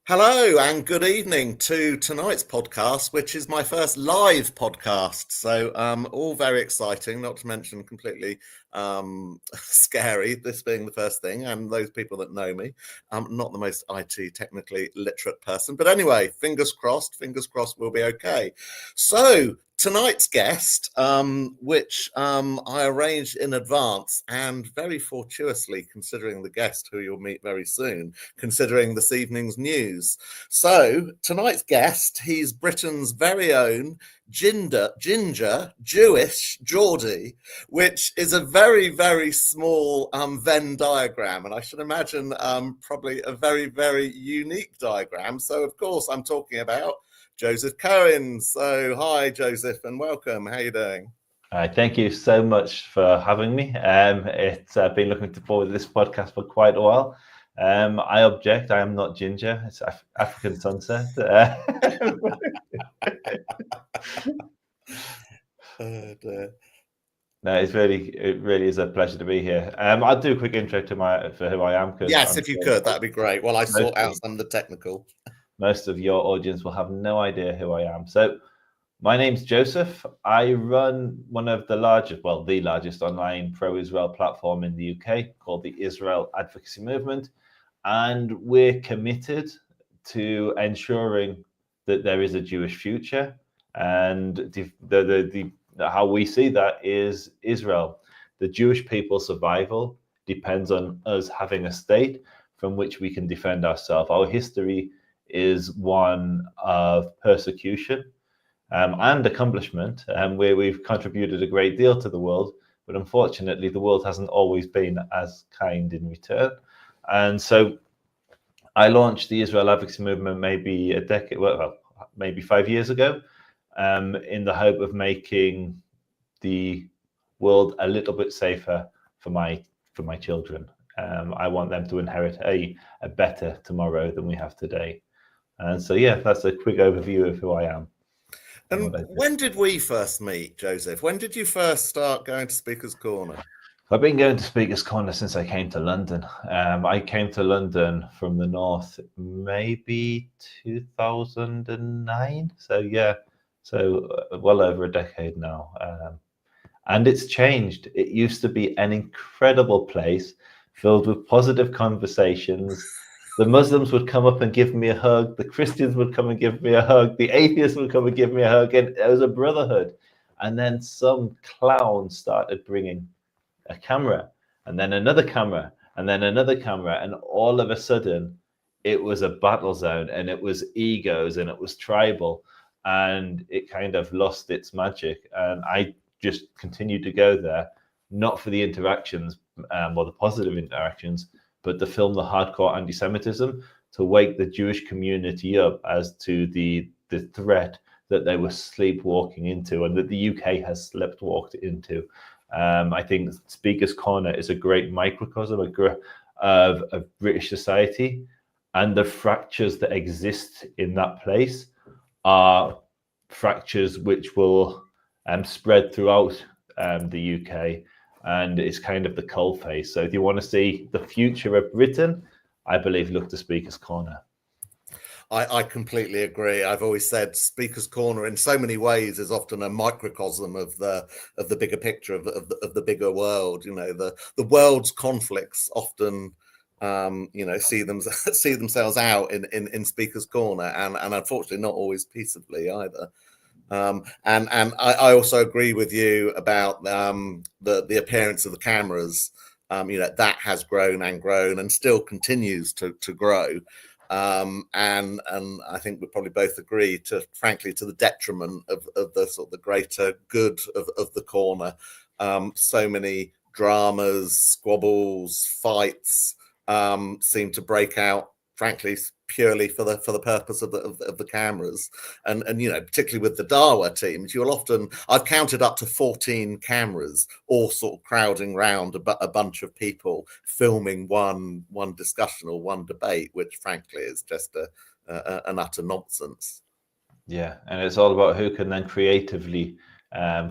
Hello and good evening to tonight's podcast, which is my first live podcast. So, all very exciting, not to mention completely scary, this being the first thing. And those people that know me, I'm not the most IT technically literate person. But anyway, fingers crossed, we'll be okay. So, tonight's guest, which I arranged in advance and very fortuitously, considering the guest who you'll meet very soon, considering this evening's news. So tonight's guest, he's Britain's very own ginger Jewish Geordie, which is a very, very small Venn diagram. And I should imagine probably a very, very unique diagram. So of course I'm talking about Joseph Cohen. So hi, Joseph, and welcome. How are you doing? Thank you so much for having me. It's been looking forward to this podcast for quite a while. I object. I am not ginger. It's African sunset. No, it really is a pleasure to be here. I'll do a quick intro for who I am. Yes, if you could, that'd be great. While I sort out some of the technical. Most of your audience will have no idea who I am. So, my name's Joseph. I run one of the largest online pro-Israel platform in the UK called the Israel Advocacy Movement. And we're committed to ensuring that there is a Jewish future. And how we see that is Israel. The Jewish people's survival depends on us having a state from which we can defend ourselves. Our history is one of persecution and accomplishment, where we've contributed a great deal to the world, but unfortunately the world hasn't always been as kind in return. And so I launched the Israel Advocacy Movement maybe maybe 5 years ago, in the hope of making the world a little bit safer for my children. I want them to inherit a better tomorrow than we have today. And so, yeah, that's a quick overview of who I am. And when did we first meet, Joseph? When did you first start going to Speaker's Corner? I've been going to Speaker's Corner since I came to London. I came to London from the north maybe 2009. So, yeah, well over a decade now. And it's changed. It used to be an incredible place filled with positive conversations. The Muslims would come up and give me a hug. The Christians would come and give me a hug. The atheists would come and give me a hug. And it was a brotherhood. And then some clown started bringing a camera, and then another camera, and then another camera. And all of a sudden, it was a battle zone, and it was egos, and it was tribal. And it kind of lost its magic. And I just continued to go there, not for the interactions or the positive interactions, but to film the hardcore anti-Semitism, to wake the Jewish community up as to the threat that they were sleepwalking into, and that the UK has sleptwalked into. I think Speaker's Corner is a great microcosm of British society, and the fractures that exist in that place are fractures which will spread throughout the UK. And it's kind of the coalface. So if you want to see the future of Britain, I believe look to Speaker's Corner. I completely agree. I've always said Speaker's Corner in so many ways is often a microcosm of the bigger picture of the bigger world. You know, the world's conflicts often see themselves out in Speaker's Corner, and unfortunately not always peaceably either. And I also agree with you about the appearance of the cameras. That has grown and still continues to grow. And I think we probably both agree frankly to the detriment of the sort of the greater good of the corner. So many dramas, squabbles, fights seem to break out, frankly, purely for the purpose of the cameras, and particularly with the Dawa teams, I've counted up to 14 cameras all sort of crowding around a bunch of people filming one discussion or one debate, which frankly is just an utter nonsense. Yeah, and it's all about who can then creatively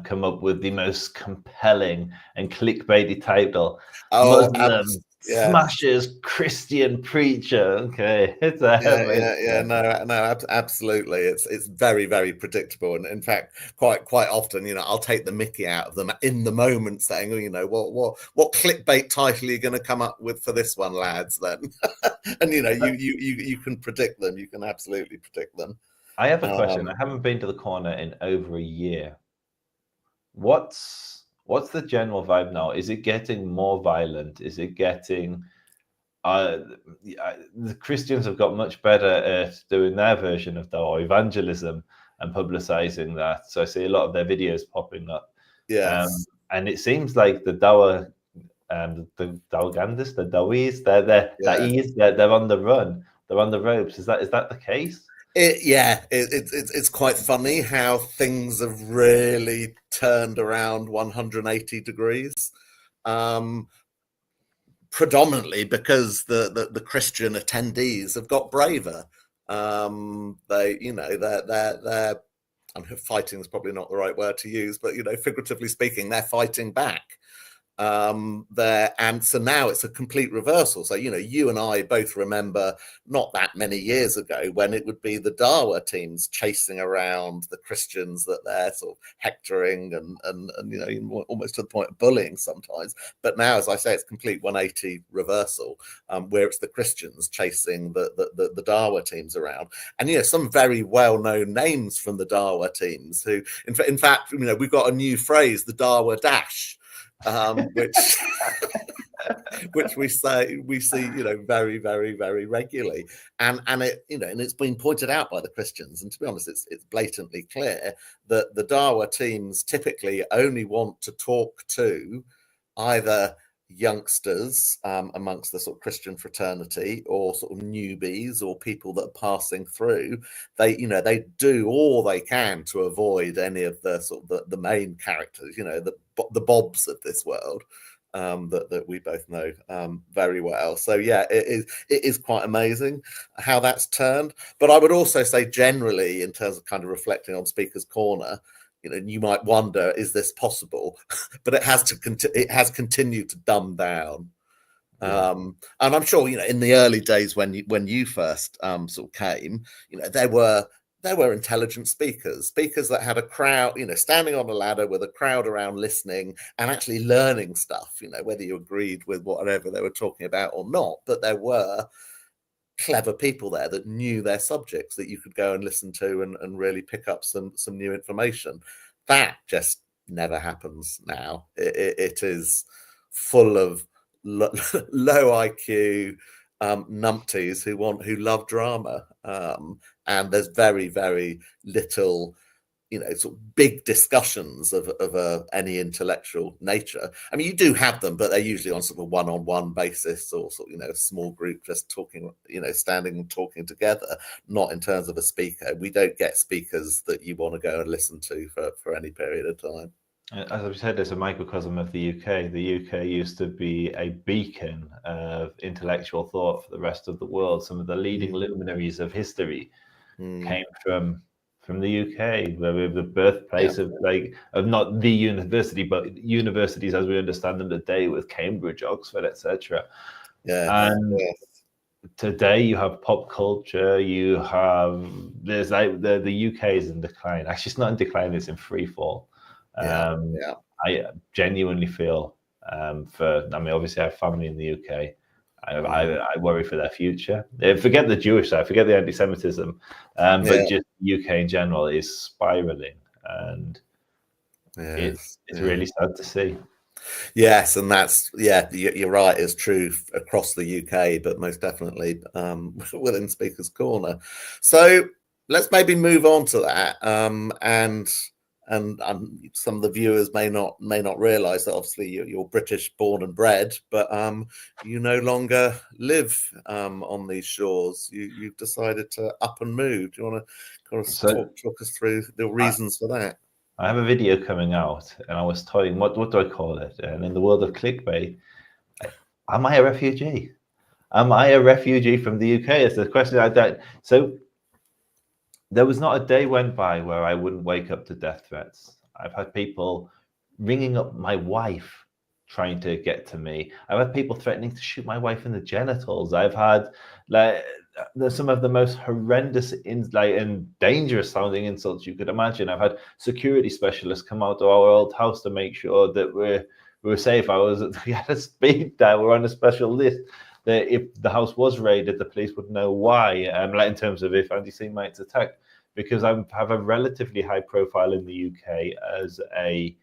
come up with the most compelling and clickbaity title. Oh, Muslim smashes Christian preacher. Okay, it's No, absolutely. It's very, very predictable, and in fact, quite often, I'll take the Mickey out of them in the moment, saying, oh, what clickbait title are you going to come up with for this one, lads? Then, and you can predict them. You can absolutely predict them. I have a question. I haven't been to the corner in over a year. What's the general vibe now? Is it getting more violent? Is it getting the Christians have got much better at doing their version of or evangelism and publicizing that. So I see a lot of their videos popping up. Yes. And it seems like the Dawa, the Dawgandis, the Dawis, they're on the run. They're on the ropes. Is that the case? It's quite funny how things have really turned around 180 degrees. Predominantly because the Christian attendees have got braver. They're fighting is probably not the right word to use, but figuratively speaking, they're fighting back. And so now it's a complete reversal. So you and I both remember not that many years ago when it would be the Dawa teams chasing around the Christians that they're sort of hectoring and almost to the point of bullying sometimes. But now, as I say, it's complete 180 reversal, where it's the Christians chasing the Dawa teams around. And some very well-known names from the Dawa teams who in fact we've got a new phrase, the Dawa dash. Which we see very, very, very regularly, and it's been pointed out by the Christians, and to be honest, it's blatantly clear that the Dawa teams typically only want to talk to either youngsters amongst the sort of Christian fraternity or sort of newbies or people that are passing through. They do all they can to avoid any of the sort of the main characters, the Bobs of this world. That we both know very well. So it is quite amazing how that's turned. But I would also say generally, in terms of kind of reflecting on Speaker's Corner, you might wonder, is this possible? But it has continued to dumb down. And I'm sure in the early days when you first sort of came, there were intelligent speakers that had a crowd, standing on a ladder with a crowd around listening and actually learning stuff, whether you agreed with whatever they were talking about or not. But there were clever people there that knew their subjects that you could go and listen to and really pick up some new information. That just never happens now. It is full of low IQ numpties who love drama, and there's very, very little sort of big discussions of any intellectual nature. I mean, you do have them, but they're usually on sort of a one-on-one basis or sort of a small group just talking, standing and talking together, not in terms of a speaker. We don't get speakers that you want to go and listen to for any period of time. As I've said, it's a microcosm of the UK. The UK used to be a beacon of intellectual thought for the rest of the world. Some of the leading luminaries of history came from the UK, where we're the birthplace of not the university, but universities as we understand them today, with Cambridge, Oxford, etc. And today you have pop culture. There's like the UK is in decline. Actually, it's not in decline; it's in free fall. I genuinely feel obviously I have family in the UK. I worry for their future. Forget the Jewish side, forget the anti-Semitism, but just the UK in general is spiraling, and it's really sad to see. Yes, and that's you're right. It's true across the UK, but most definitely within Speaker's Corner. So let's maybe move on to that, and some of the viewers may not realize that obviously you're British born and bred, but you no longer live on these shores. You've decided to up and move. Do you want to kind of talk us through the reasons for that? I have a video coming out, and I was toying, what do I call it? And in the world of clickbait, am I a refugee? Am I a refugee from the UK? It's the question I don't. So there was not a day went by where I wouldn't wake up to death threats. I've had people ringing up my wife, trying to get to me. I've had people threatening to shoot my wife in the genitals. I've had like some of the most horrendous and dangerous sounding insults you could imagine. I've had security specialists come out to our old house to make sure that we were safe. We had a speed dial. We're on a special list that if the house was raided, the police would know why. Like in terms of if anti-Semites attacked, because I have a relatively high profile in the UK as a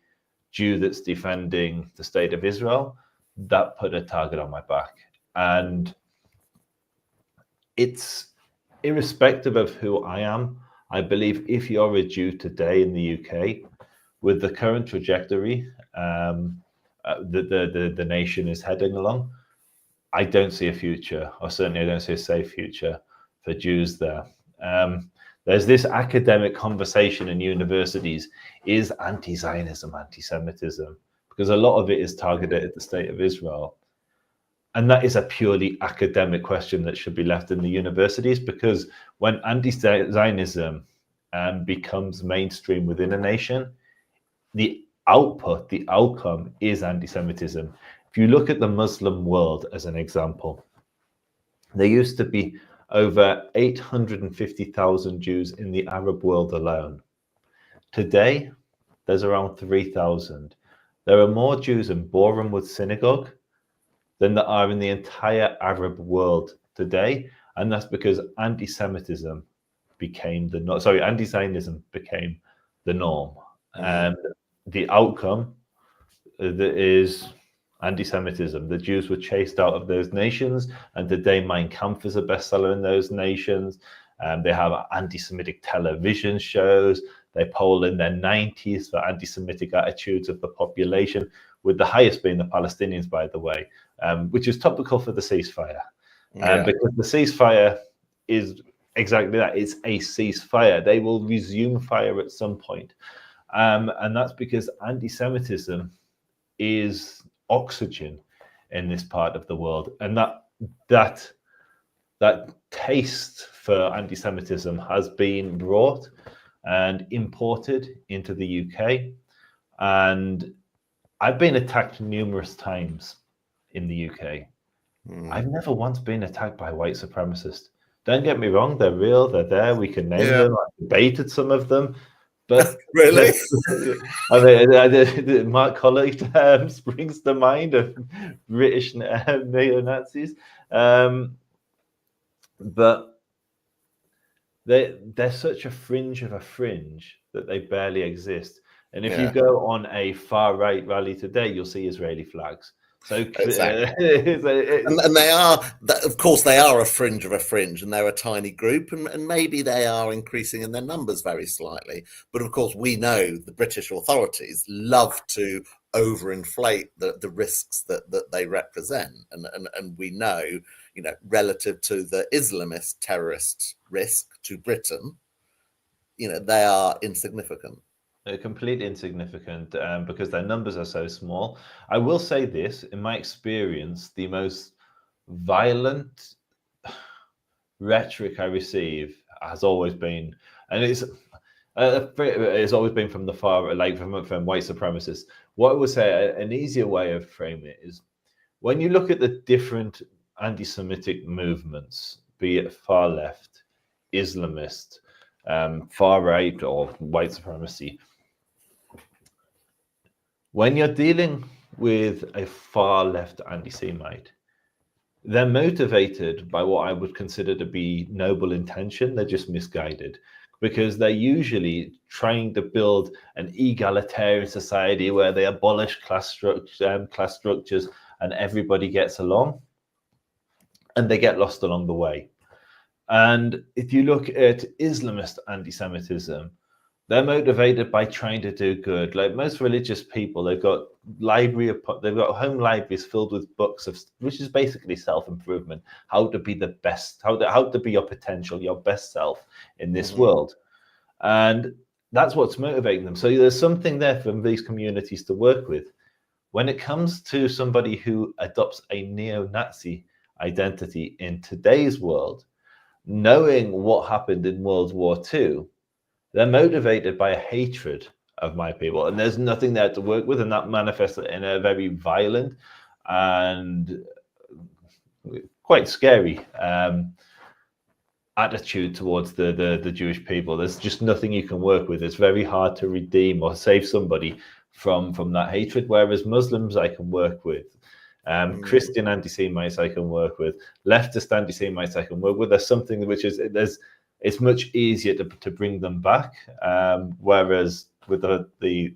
Jew that's defending the state of Israel. That put a target on my back. And it's irrespective of who I am. I believe if you're a Jew today in the UK, with the current trajectory the nation is heading along, I don't see a future, or certainly I don't see a safe future for Jews there. There's this academic conversation in universities: is anti-Zionism anti-Semitism? Because a lot of it is targeted at the state of Israel. And that is a purely academic question that should be left in the universities, because when anti-Zionism becomes mainstream within a nation, the outcome is anti-Semitism. If you look at the Muslim world as an example, there used to be over 850,000 Jews in the Arab world alone. Today, there's around 3,000. There are more Jews in Bournemouth Synagogue than there are in the entire Arab world today, and that's because anti-Zionism became the norm, and the outcome is anti-Semitism. The Jews were chased out of those nations, and today Mein Kampf is a bestseller in those nations. They have anti-Semitic television shows. They poll in their 90s for anti-Semitic attitudes of the population, with the highest being the Palestinians, by the way, which is topical for the ceasefire. Because the ceasefire is exactly that. It's a ceasefire. They will resume fire at some point. And that's because anti-Semitism is oxygen in this part of the world. And that taste for anti-Semitism has been brought and imported into the UK. And I've been attacked numerous times in the UK. I've never once been attacked by white supremacists. Don't get me wrong, they're real, they're there, we can name them. I've debated some of them. But really, Mark Colley springs to mind of British neo-Nazis, but they're such a fringe of a fringe that they barely exist. And if you go on a far right rally today, you'll see Israeli flags. So exactly. and they are, of course, they are a fringe of a fringe, and they're a tiny group, and maybe they are increasing in their numbers very slightly. But of course, we know the British authorities love to overinflate the risks that they represent, and we know, relative to the Islamist terrorist risk to Britain, they are insignificant. They're completely insignificant because their numbers are so small. I will say this, in my experience, the most violent rhetoric I receive has always been, and it's always been from the far, like from white supremacists. What I would say, an easier way of framing it is, when you look at the different anti-Semitic movements, be it far left, Islamist, far right, or white supremacy, when you're dealing with a far left anti-Semite, they're motivated by what I would consider to be noble intention. They're just misguided, because they're usually trying to build an egalitarian society where they abolish class structures and everybody gets along, and they get lost along the way. And if you look at Islamist anti-Semitism, they're motivated by trying to do good. Like most religious people, they've got home libraries filled with books which is basically self-improvement, how to be the best, how to be your potential, your best self in this world. And that's what's motivating them. So there's something there for these communities to work with. When it comes to somebody who adopts a neo-Nazi identity in today's world, knowing what happened in World War II, they're motivated by a hatred of my people, and there's nothing there to work with, and that manifests in a very violent and quite scary attitude towards the Jewish people. There's just nothing you can work with. It's very hard to redeem or save somebody from that hatred, whereas Muslims I can work with. Christian anti-Semites I can work with. Leftist anti-Semites I can work with. There's something which is it's much easier to bring them back, whereas with the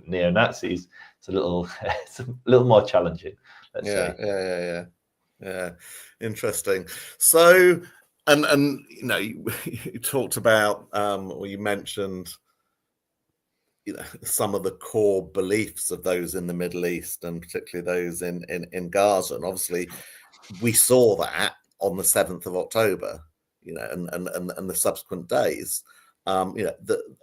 neo-Nazis it's a little more challenging, let's say. Yeah, interesting. So and you know, you talked about or you mentioned, you know, some of the core beliefs of those in the Middle East, and particularly those in Gaza. And obviously, we saw that on the 7th of October, you know, and the subsequent days. You know,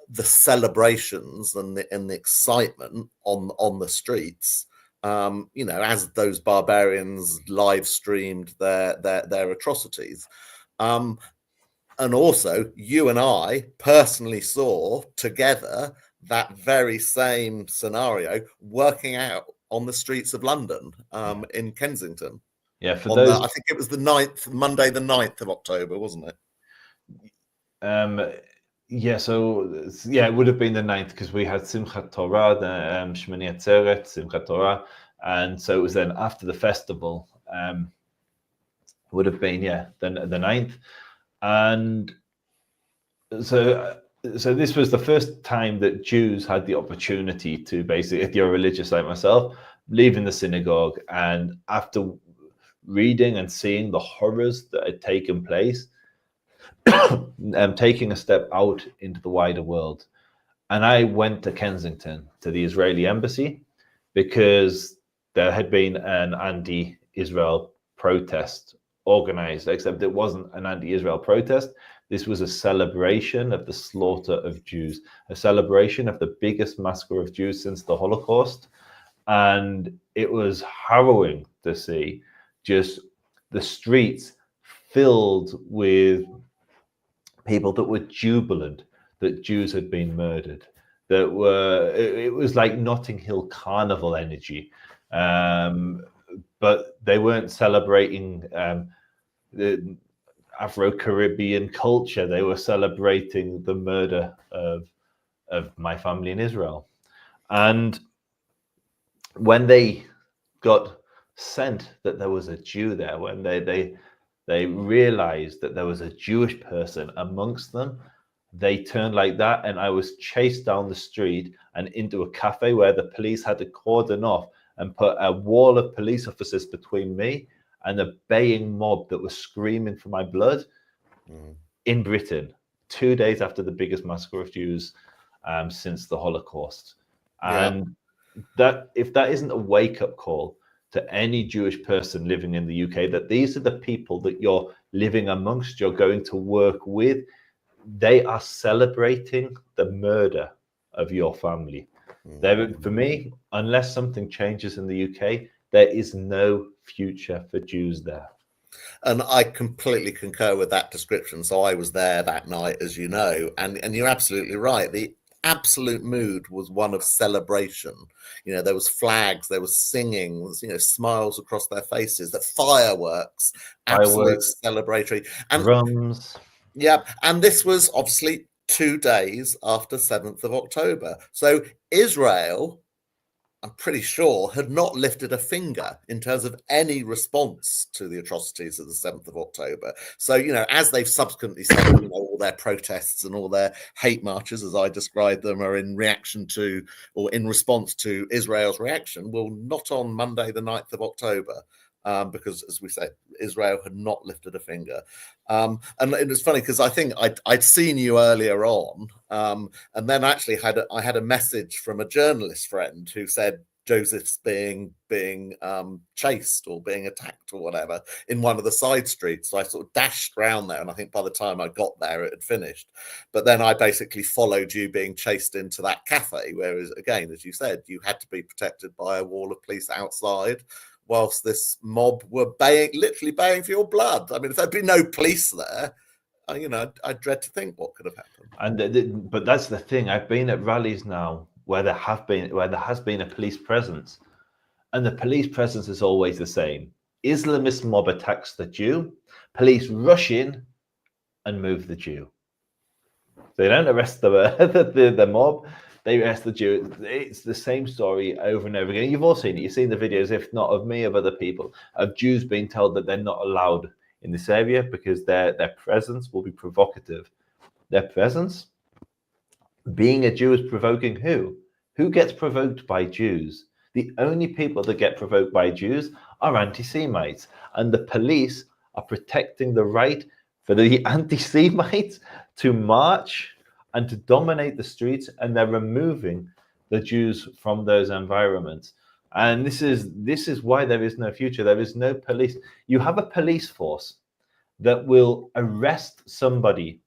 the celebrations and the excitement on the streets. You know, as those barbarians live streamed their atrocities. And also, you and I personally saw together that very same scenario working out on the streets of London, in Kensington. Yeah, for on those, I think it was the 9th, Monday, the 9th of October, wasn't it? Yeah, so yeah, it would have been the 9th because we had Simchat Torah, the Shmini Atzeret, Simchat Torah, and so it was then after the festival. Would have been the 9th, and so this was the first time that Jews had the opportunity to basically, if you're religious like myself, leaving the synagogue, and after reading and seeing the horrors that had taken place, taking a step out into the wider world. And I went to Kensington, to the Israeli embassy, because there had been an anti-Israel protest organized, except it wasn't an anti-Israel protest. This was a celebration of the slaughter of Jews, a celebration of the biggest massacre of Jews since the Holocaust. And it was harrowing to see just the streets filled with people that were jubilant that Jews had been murdered. That were, it was like Notting Hill Carnival energy, but they weren't celebrating the Afro-Caribbean culture. They were celebrating the murder of my family in Israel. And when they got sent that there was a Jew there, when they realized that there was a Jewish person amongst them, they turned like that, and I was chased down the street and into a cafe where the police had to cordon off and put a wall of police officers between me and a baying mob that was screaming for my blood in Britain, 2 days after the biggest massacre of Jews since the Holocaust. And that, if that isn't a wake-up call to any Jewish person living in the UK, that these are the people that you're living amongst, you're going to work with, they are celebrating the murder of your family. For me, unless something changes in the UK, there is no future for Jews there. And I completely concur with that description. So I was there that night, as you know, and you're absolutely right. The absolute mood was one of celebration. You know, there was flags, there was singing, you know, smiles across their faces, the fireworks, absolute celebratory, and drums. Yeah, and this was obviously 2 days after 7th of October. So Israel, I'm pretty sure, had not lifted a finger in terms of any response to the atrocities of the 7th of October. So, you know, as they've subsequently said, you know, all their protests and all their hate marches, as I described them, are in reaction to, or in response to, Israel's reaction. Well, not on Monday, the 9th of October. Because, as we said, Israel had not lifted a finger. And it was funny because I think I'd seen you earlier on, and then actually I had a message from a journalist friend who said Joseph's being chased or being attacked or whatever in one of the side streets. So I sort of dashed around there, and I think by the time I got there, it had finished. But then I basically followed you being chased into that cafe, whereas, again, as you said, you had to be protected by a wall of police outside, whilst this mob were literally baying for your blood. I mean, if there'd been no police there, I dread to think what could have happened. And but that's the thing. I've been at rallies now where there has been a police presence, and the police presence is always the same. Islamist mob attacks the Jew, police rush in and move the Jew. They don't arrest the mob, they arrest the Jew. It's the same story over and over again. You've all seen it. You've seen the videos, if not of me, of other people, of Jews being told that they're not allowed in this area because their presence will be provocative. Their presence? Being a Jew is provoking who? Who gets provoked by Jews? The only people that get provoked by Jews are anti-Semites, and the police are protecting the right for the anti-Semites to march and to dominate the streets, and they're removing the Jews from those environments. And this is why there is no future. There is no police. You have a police force that will arrest somebody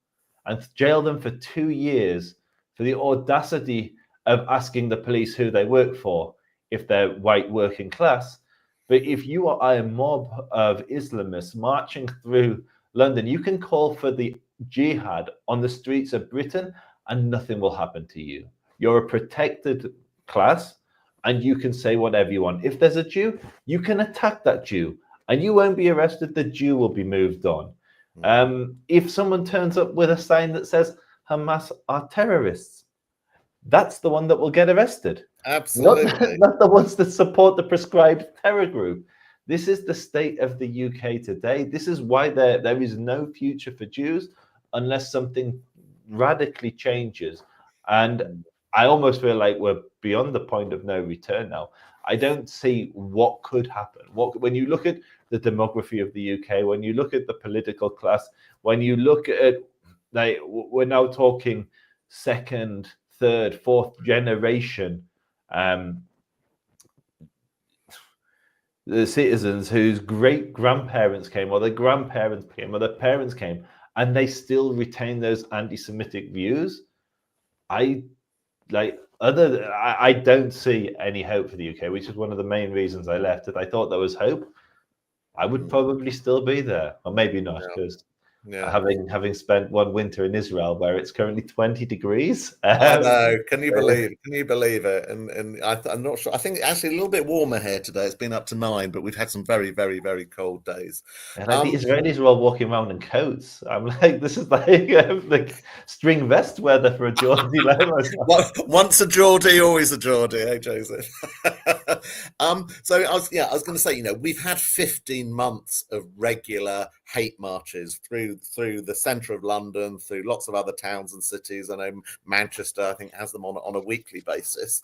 and jail them for 2 years for the audacity of asking the police who they work for if they're white working class. But if you are a mob of Islamists marching through London, you can call for the jihad on the streets of Britain and nothing will happen to you. You're a protected class and you can say whatever you want. If there's a Jew, you can attack that Jew and you won't be arrested. The Jew will be moved on. If someone turns up with a sign that says Hamas are terrorists, that's the one that will get arrested. Absolutely. Not the ones that support the prescribed terror group. This is the state of the UK today. This is why there is no future for Jews unless something radically changes. And I almost feel like we're beyond the point of no return now. I don't see what could happen. When you look at the demography of the UK, when you look at the political class, when you look at, like, we're now talking second, third, fourth generation, the citizens whose great grandparents came, or their grandparents came, or their parents came, and they still retain those anti-Semitic views. I don't see any hope for the UK, which is one of the main reasons I left. If I thought there was hope, I would probably still be there, or maybe not, because having spent one winter in Israel where it's currently 20 degrees. I know. Can you believe it? And I'm not sure. I think actually a little bit warmer here today. It's been up to 9, but we've had some very, very, very cold days. And the Israelis are all walking around in coats. I'm like, this is like string vest weather for a Geordie. Once a Geordie, always a Geordie, eh, Joseph? So I was going to say, we've had 15 months of regular hate marches through the centre of London, through lots of other towns and cities. I know Manchester, I think, has them on a weekly basis.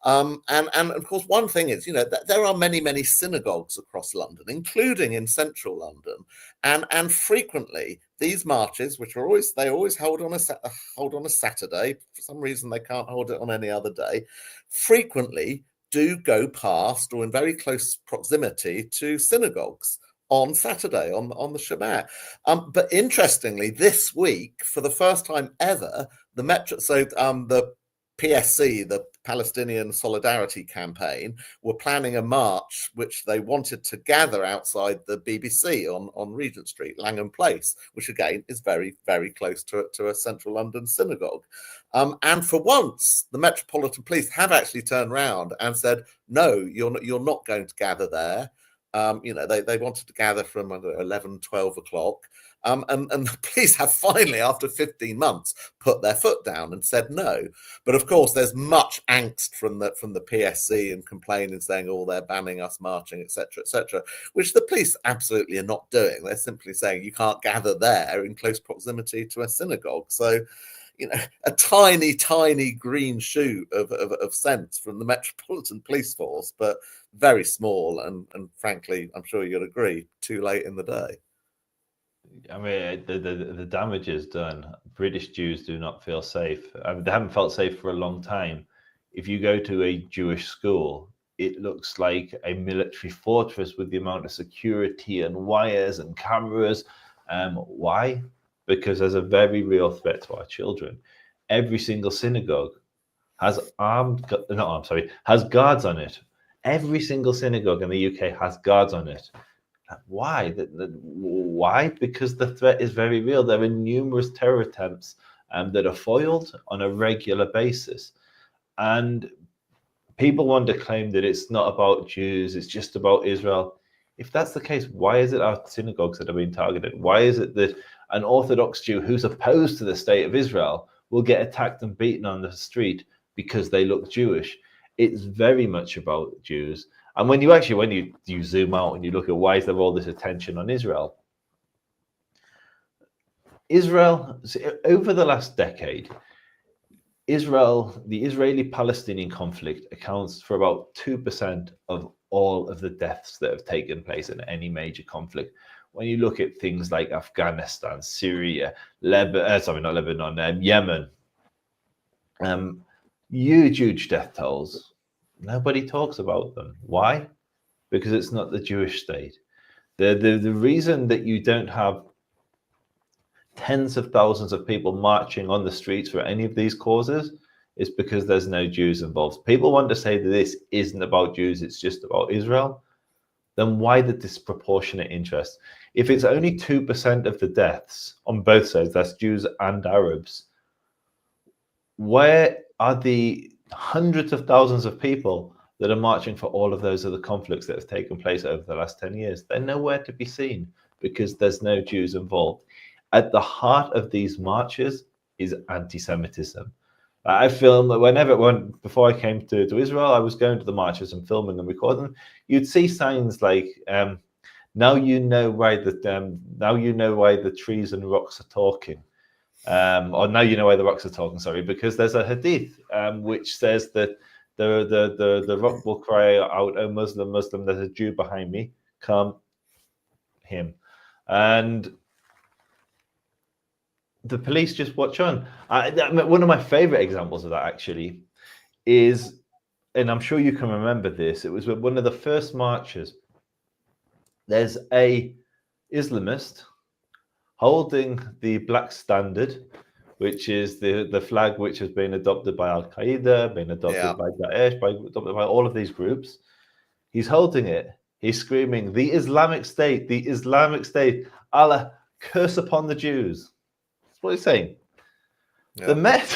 And of course, one thing is, there are many synagogues across London, including in central London, and frequently these marches, which are always hold on a Saturday. For some reason, they can't hold it on any other day. Frequently do go past or in very close proximity to synagogues on Saturday, on the Shabbat. But interestingly, this week, for the first time ever, the PSC, the Palestinian Solidarity Campaign, were planning a march which they wanted to gather outside the BBC on Regent Street, Langham Place, which again is very, very close to a central London synagogue. And for once, the Metropolitan Police have actually turned around and said, no, you're not going to gather there. They wanted to gather from 11, 12 o'clock. And the police have finally, after 15 months, put their foot down and said no. But of course, there's much angst from the PSC and complaining, saying, "Oh, they're banning us marching, etc., which the police absolutely are not doing. They're simply saying you can't gather there in close proximity to a synagogue. So, a tiny green shoot of sense from the Metropolitan Police Force, but very small and frankly, I'm sure you'd agree, too late in the day. I mean, the damage is done. British Jews do not feel safe. They haven't felt safe for a long time. If you go to a Jewish school, it looks like a military fortress with the amount of security and wires and cameras. Why? Because there's a very real threat to our children. Every single synagogue has guards on it. Every single synagogue in the UK has guards on it. Why? Why? Because the threat is very real. There are numerous terror attempts that are foiled on a regular basis. And people want to claim that it's not about Jews, it's just about Israel. If that's the case, why is it our synagogues that are being targeted? Why is it that an Orthodox Jew who's opposed to the state of Israel will get attacked and beaten on the street because they look Jewish? It's very much about Jews. And when you zoom out and you look at why is there all this attention on Israel, over the last decade, the Israeli-Palestinian conflict accounts for about 2% of all of the deaths that have taken place in any major conflict. When you look at things like Afghanistan, Syria, Yemen, huge death tolls. Nobody talks about them. Why? Because it's not the Jewish state. The reason that you don't have tens of thousands of people marching on the streets for any of these causes is because there's no Jews involved. People want to say that this isn't about Jews, it's just about Israel. Then why the disproportionate interest? If it's only 2% of the deaths on both sides, that's Jews and Arabs, where are the hundreds of thousands of people that are marching for all of those other conflicts that have taken place over the last 10 years? They're nowhere to be seen because there's no Jews involved. At the heart of these marches is anti-Semitism. I filmed before I came to Israel, I was going to the marches and filming and recording. You'd see signs like, now you know why the trees and rocks are talking. Or now you know why the rocks are talking, sorry, because there's a hadith which says that the rock will cry out, "Oh Muslim, Muslim, there's a Jew behind me, come him." And the police just watch on. One of my favorite examples of that actually is, and I'm sure you can remember this, it was one of the first marches. There's a Islamist holding the black standard, which is the flag which has been adopted by Al-Qaeda, been adopted by Daesh, adopted by all of these groups. He's holding it. He's screaming, "The Islamic State, the Islamic State, Allah, curse upon the Jews." That's what he's saying. Yeah. The Met,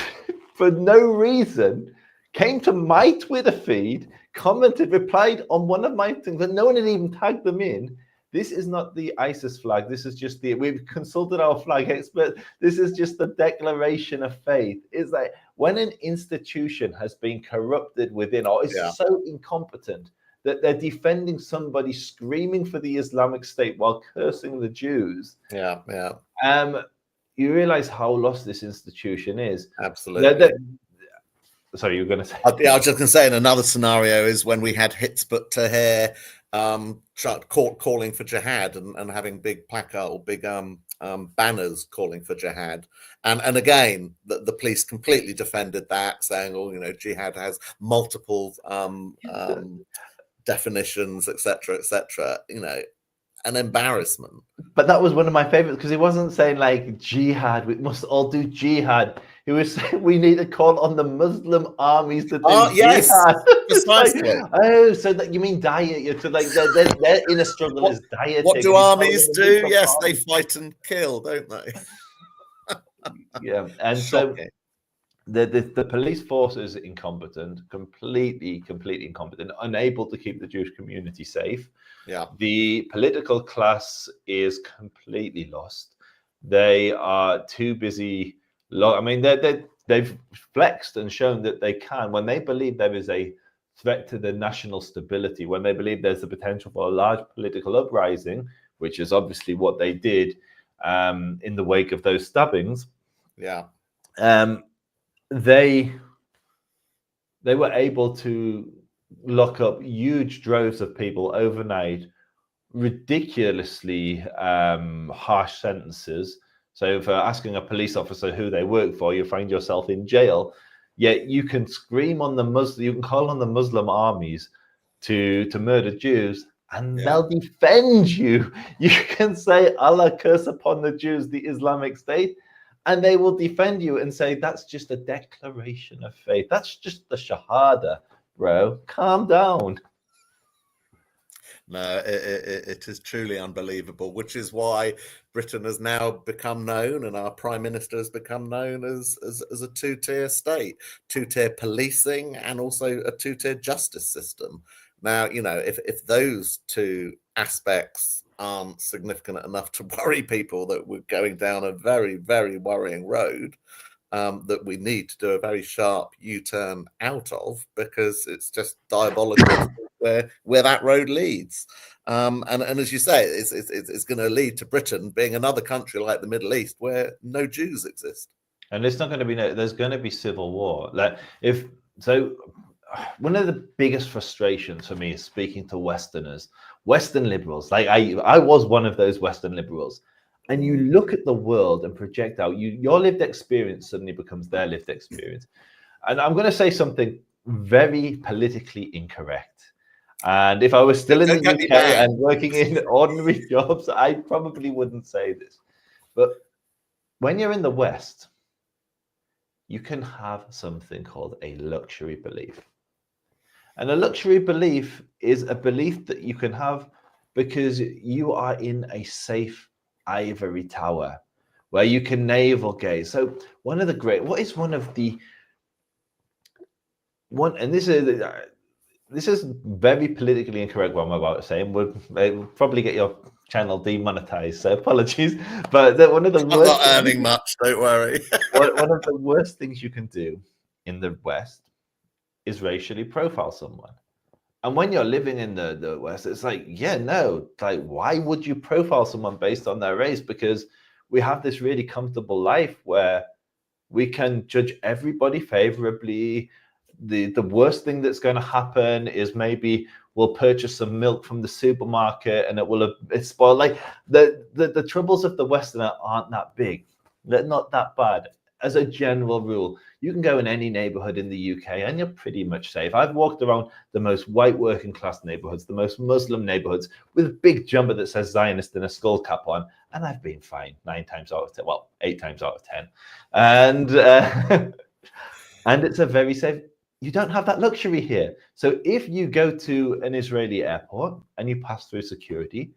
for no reason, came to my Twitter feed, commented, replied on one of my things, and no one had even tagged them in. This is not the ISIS flag. This is just we've consulted our flag expert. This is just the declaration of faith. It's like when an institution has been corrupted within or is so incompetent that they're defending somebody screaming for the Islamic State while cursing the Jews. You realize how lost this institution is. Absolutely. Sorry, you were going to say. I was just going to say, in another scenario is when we had Hitzbut Tahrir calling for jihad and having big placard or big banners calling for jihad, and again the police completely defended that, saying, "Oh, jihad has multiple definitions, etc., etc." An embarrassment. But that was one of my favorites because he wasn't saying like jihad, we must all do jihad. He was saying we need to call on the Muslim armies to do jihad. Yes, precisely. Like, so that you mean diet? You're to like they're in a struggle as dieting. What do armies do? Yes, they fight and kill, don't they? Yeah, and shocking. So the police force is incompetent, completely incompetent, unable to keep the Jewish community safe. Yeah. The political class is completely lost. They are too busy. I mean, they've flexed and shown that they can. When they believe there is a threat to their national stability, when they believe there's the potential for a large political uprising, which is obviously what they did in the wake of those stabbings. Yeah. They were able to lock up huge droves of people overnight, ridiculously harsh sentences. So for asking a police officer who they work for, you find yourself in jail. Yet you can scream on you can call on the Muslim armies to murder Jews, and they'll defend you. You can say, "Allah curse upon the Jews, the Islamic State," and they will defend you and say, "That's just a declaration of faith. That's just the Shahada, bro. Calm down." No, it is truly unbelievable, which is why Britain has now become known, and our Prime Minister has become known as a two-tier state, two-tier policing, and also a two-tier justice system. Now, if those two aspects aren't significant enough to worry people, that we're going down a very, very worrying road, that we need to do a very sharp U-turn out of, because it's just diabolical where that road leads. And as you say, it's going to lead to Britain being another country like the Middle East where no Jews exist. And it's not going to be there's going to be civil war. Like if so, one of the biggest frustrations for me is speaking to Westerners, Western liberals. Like I was one of those Western liberals. And you look at the world and project out, your lived experience suddenly becomes their lived experience. And I'm going to say something very politically incorrect. And if I was still in the UK and working in ordinary jobs, I probably wouldn't say this. But when you're in the West, you can have something called a luxury belief. And a luxury belief is a belief that you can have because you are in a safe ivory tower where you can navel gaze. So what is one of the one, and this is very politically incorrect what I'm about to say, and we'll probably get your channel demonetized, so apologies. But one of the worst, I'm not earning much, don't worry. one of the worst things you can do in the West is racially profile someone. And when you're living in the West, it's like, why would you profile someone based on their race? Because we have this really comfortable life where we can judge everybody favorably. The worst thing that's going to happen is maybe we'll purchase some milk from the supermarket and it's spoiled. Like the troubles of the Westerner aren't that big. They're not that bad. As a general rule, you can go in any neighborhood in the UK and you're pretty much safe. I've walked around the most white working class neighborhoods, the most Muslim neighborhoods, with a big jumper that says Zionist and a skull cap on, and I've been fine 9 times out of 10. Well, 8 times out of 10. And and it's a very safe. You don't have that luxury here. So if you go to an Israeli airport and you pass through security,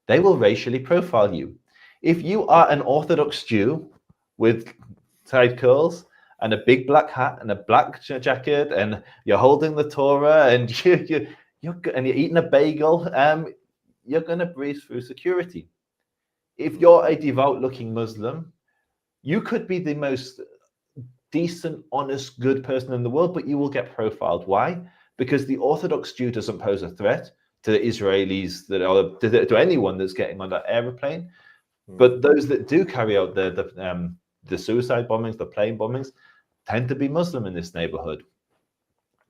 they will racially profile you. If you are an Orthodox Jew with tied curls and a big black hat and a black jacket, and you're holding the Torah and you're eating a bagel, you're going to breeze through security. If you're a devout-looking Muslim, you could be the most decent, honest, good person in the world, but you will get profiled. Why? Because the Orthodox Jew doesn't pose a threat to the Israelis to anyone that's getting on that aeroplane. But those that do carry out the suicide bombings, the plane bombings, tend to be Muslim in this neighborhood.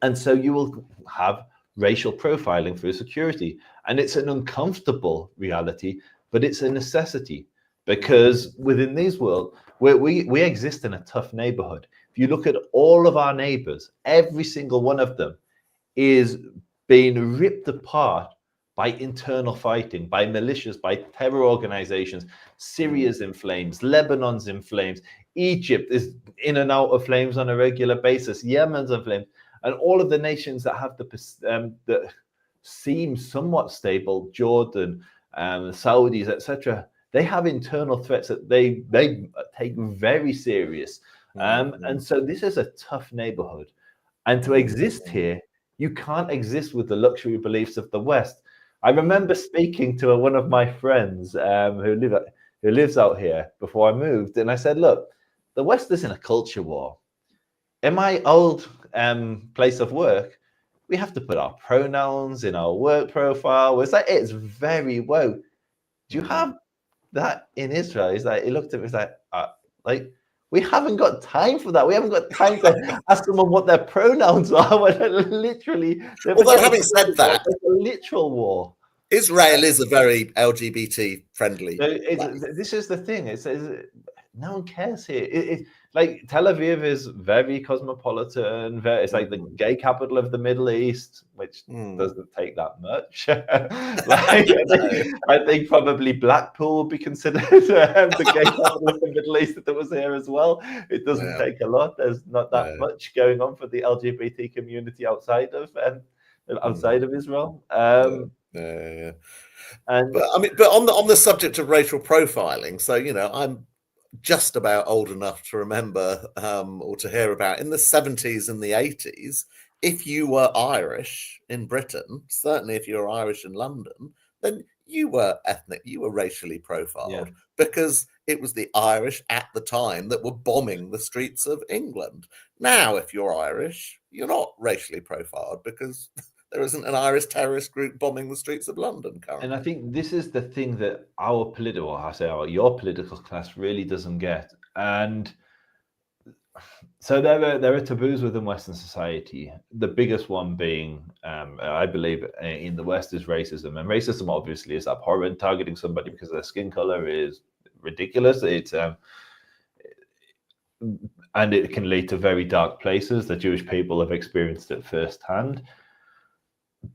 And so you will have racial profiling through security. And it's an uncomfortable reality, but it's a necessity, because within these world, we exist in a tough neighborhood. If you look at all of our neighbors, every single one of them is being ripped apart by internal fighting, by militias, by terror organizations. Syria's in flames, Lebanon's in flames, Egypt is in and out of flames on a regular basis, Yemen's in flames, and all of the nations that have that seem somewhat stable, Jordan, Saudis, etc., they have internal threats that they take very serious. And so this is a tough neighborhood. And to exist here, you can't exist with the luxury beliefs of the West. I remember speaking to one of my friends who lives out here before I moved, and I said, look, the West is in a culture war. In my old place of work, we have to put our pronouns in our work profile. It's very woke. Do you have that in Israel? He looked at me, we haven't got time for that. We haven't got time to ask someone what their pronouns are. Literally, although having said that, it's a literal war. Israel is a very LGBT friendly. This is the thing. It's no one cares here. Like Tel Aviv is very cosmopolitan. It's like the gay capital of the Middle East, which doesn't take that much. I think probably Blackpool would be considered the gay capital of the Middle East if it was here as well. It doesn't take a lot. There's not that much going on for the LGBT community outside of Israel. Yeah. And But I mean, but on the subject of racial profiling, so I'm just about old enough to remember or to hear about in the 70s and the 80s. If you were Irish in Britain, certainly if you were Irish in London, then you were ethnic, you were racially profiled because it was the Irish at the time that were bombing the streets of England. Now, if you're Irish, you're not racially profiled because there isn't an Irish terrorist group bombing the streets of London currently. And I think this is the thing that your political class really doesn't get. And so there are taboos within Western society. The biggest one being, I believe, in the West is racism. And racism obviously is abhorrent. Targeting somebody because of their skin color is ridiculous. It's and it can lead to very dark places. The Jewish people have experienced it firsthand.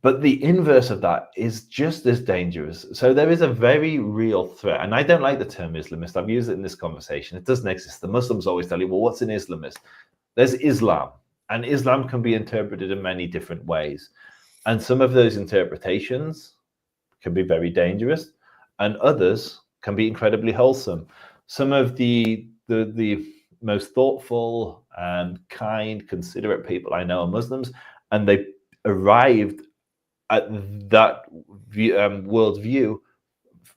But the inverse of that is just as dangerous. So there is a very real threat. And I don't like the term Islamist. I've used it in this conversation. It doesn't exist. The Muslims always tell you, well, what's an Islamist? There's Islam. And Islam can be interpreted in many different ways. And some of those interpretations can be very dangerous. And others can be incredibly wholesome. Some of the most thoughtful and kind, considerate people I know are Muslims. And they arrived at that worldview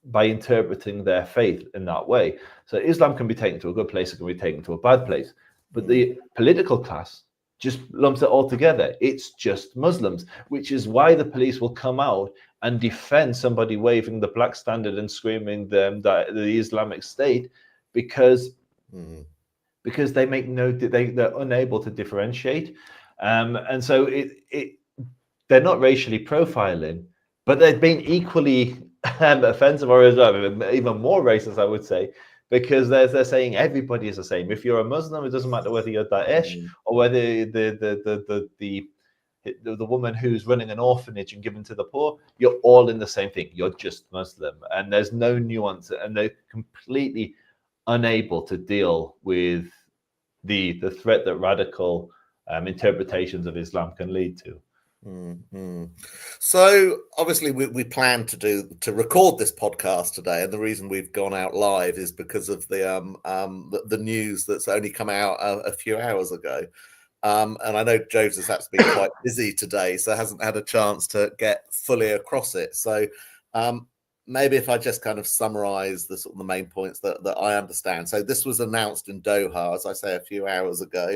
by interpreting their faith in that way. So Islam can be taken to a good place, it can be taken to a bad place. But the political class just lumps it all together. It's just Muslims, which is why the police will come out and defend somebody waving the black standard and screaming them that the Islamic State, because they make they're unable to differentiate. And so they're not racially profiling, but they're being equally offensive, or even more racist, I would say, because they're saying everybody is the same. If you're a Muslim, it doesn't matter whether you're Daesh or whether the woman who's running an orphanage and giving to the poor, you're all in the same thing. You're just Muslim, and there's no nuance, and they're completely unable to deal with the threat that radical interpretations of Islam can lead to. So obviously we plan to record this podcast today, and the reason we've gone out live is because of the news that's only come out a few hours ago. And I know Joseph's had to be quite busy today, so hasn't had a chance to get fully across it. So maybe if I just kind of summarize the main points that I understand. So this was announced in Doha, as I say, a few hours ago,